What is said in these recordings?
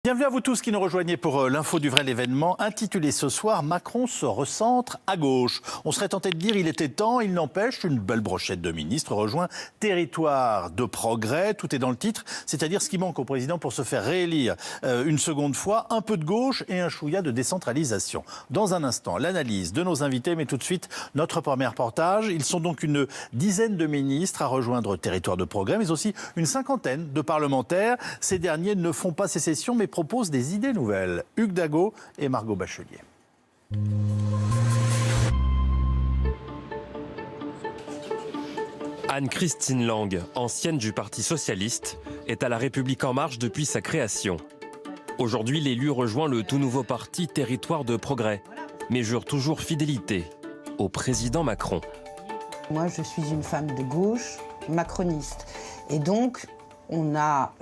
Bienvenue à vous tous qui nous rejoignez pour l'info du vrai l'événement, intitulé ce soir « Macron se recentre à gauche ». On serait tenté de dire il était temps, il n'empêche, une belle brochette de ministres rejoint Territoire de progrès, tout est dans le titre, c'est-à-dire ce qui manque au président pour se faire réélire une seconde fois, un peu de gauche et un chouïa de décentralisation. Dans un instant, l'analyse de nos invités, mais tout de suite, notre premier reportage. Ils sont donc une dizaine de ministres à rejoindre Territoire de progrès, mais aussi une cinquantaine de parlementaires. Ces derniers ne font pas sécession, mais proposent des idées nouvelles. Hugues Dago et Margot Bachelier. Anne-Christine Lang, ancienne du Parti socialiste, est à La République en marche depuis sa création. Aujourd'hui, l'élu rejoint le tout nouveau parti Territoire de progrès, mais jure toujours fidélité au président Macron. Moi, je suis une femme de gauche, macroniste. Et donc, on a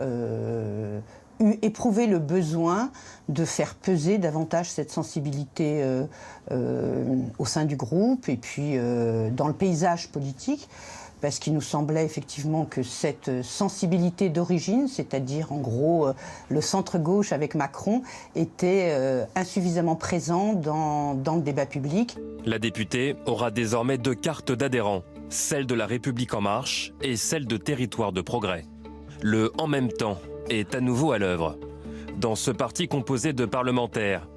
éprouvé le besoin de faire peser davantage cette sensibilité au sein du groupe et puis dans le paysage politique, parce qu'il nous semblait effectivement que cette sensibilité d'origine, c'est-à-dire en gros le centre-gauche avec Macron, était insuffisamment présent dans le débat public. La députée aura désormais deux cartes d'adhérents, celle de La République en marche et celle de Territoire de progrès. Le « en même temps » est à nouveau à l'œuvre. Dans ce parti composé de parlementaires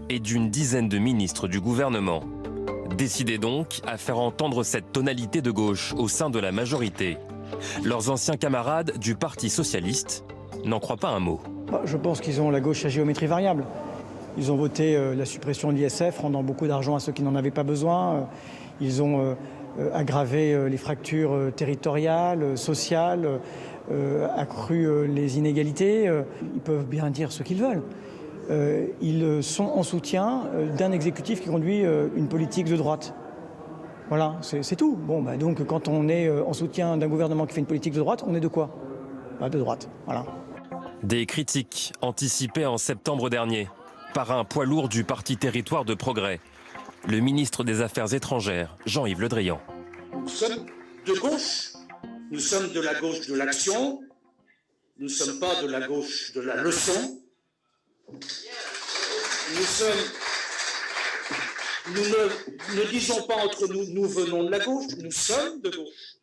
et d'une dizaine de ministres du gouvernement. Décidés donc à faire entendre cette tonalité de gauche au sein de la majorité. Leurs anciens camarades du Parti socialiste n'en croient pas un mot. Je pense qu'ils ont la gauche à géométrie variable. Ils ont voté la suppression de l'ISF, rendant beaucoup d'argent à ceux qui n'en avaient pas besoin. Ils ont aggravé les fractures territoriales, sociales, accru les inégalités. Ils peuvent bien dire ce qu'ils veulent. Ils sont en soutien d'un exécutif qui conduit une politique de droite. Voilà, c'est tout. Bon, donc quand on est en soutien d'un gouvernement qui fait une politique de droite, on est de quoi? De droite, voilà. Des critiques anticipées en septembre dernier par un poids lourd du parti Territoire de progrès, le ministre des Affaires étrangères, Jean-Yves Le Drian. Nous sommes de gauche, nous sommes de la gauche de l'action, nous ne sommes pas de la gauche de la leçon. Nous ne disons pas entre nous, nous venons de la gauche, nous sommes de gauche.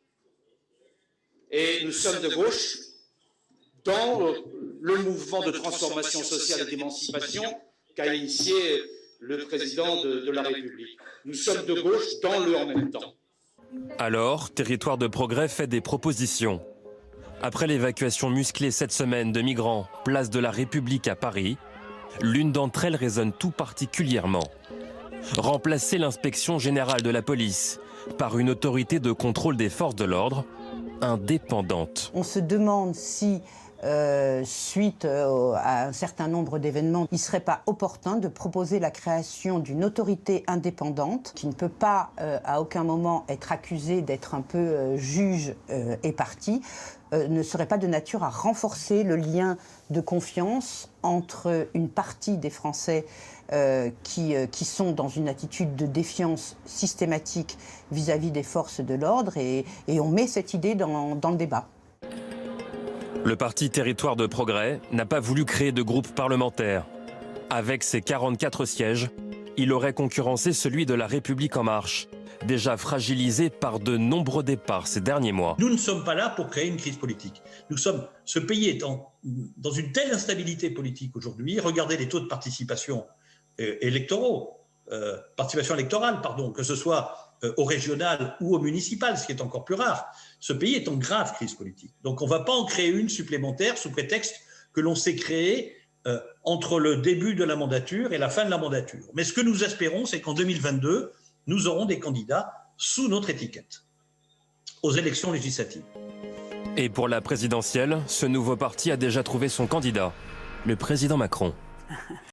Et nous sommes de gauche dans le mouvement de transformation sociale et d'émancipation qu'a initié le président de la République. Nous sommes de gauche dans le en même temps. Alors, Territoire de progrès fait des propositions. Après l'évacuation musclée cette semaine de migrants, place de la République à Paris, l'une d'entre elles résonne tout particulièrement. Remplacer l'inspection générale de la police par une autorité de contrôle des forces de l'ordre indépendante. On se demande si, suite à un certain nombre d'événements, il ne serait pas opportun de proposer la création d'une autorité indépendante qui ne peut pas à aucun moment être accusée d'être un peu juge et partie, ne serait pas de nature à renforcer le lien de confiance entre une partie des Français qui sont dans une attitude de défiance systématique vis-à-vis des forces de l'ordre et on met cette idée dans le débat. Le parti Territoire de progrès n'a pas voulu créer de groupe parlementaire. Avec ses 44 sièges, il aurait concurrencé celui de La République en marche, déjà fragilisé par de nombreux départs ces derniers mois. Nous ne sommes pas là pour créer une crise politique. Ce pays est dans une telle instabilité politique aujourd'hui. Regardez les taux de participation participation électorale, que ce soit au régional ou au municipal, ce qui est encore plus rare. Ce pays est en grave crise politique. Donc on ne va pas en créer une supplémentaire sous prétexte que l'on s'est créé entre le début de la mandature et la fin de la mandature. Mais ce que nous espérons, c'est qu'en 2022, nous aurons des candidats sous notre étiquette aux élections législatives. Et pour la présidentielle, ce nouveau parti a déjà trouvé son candidat, le président Macron.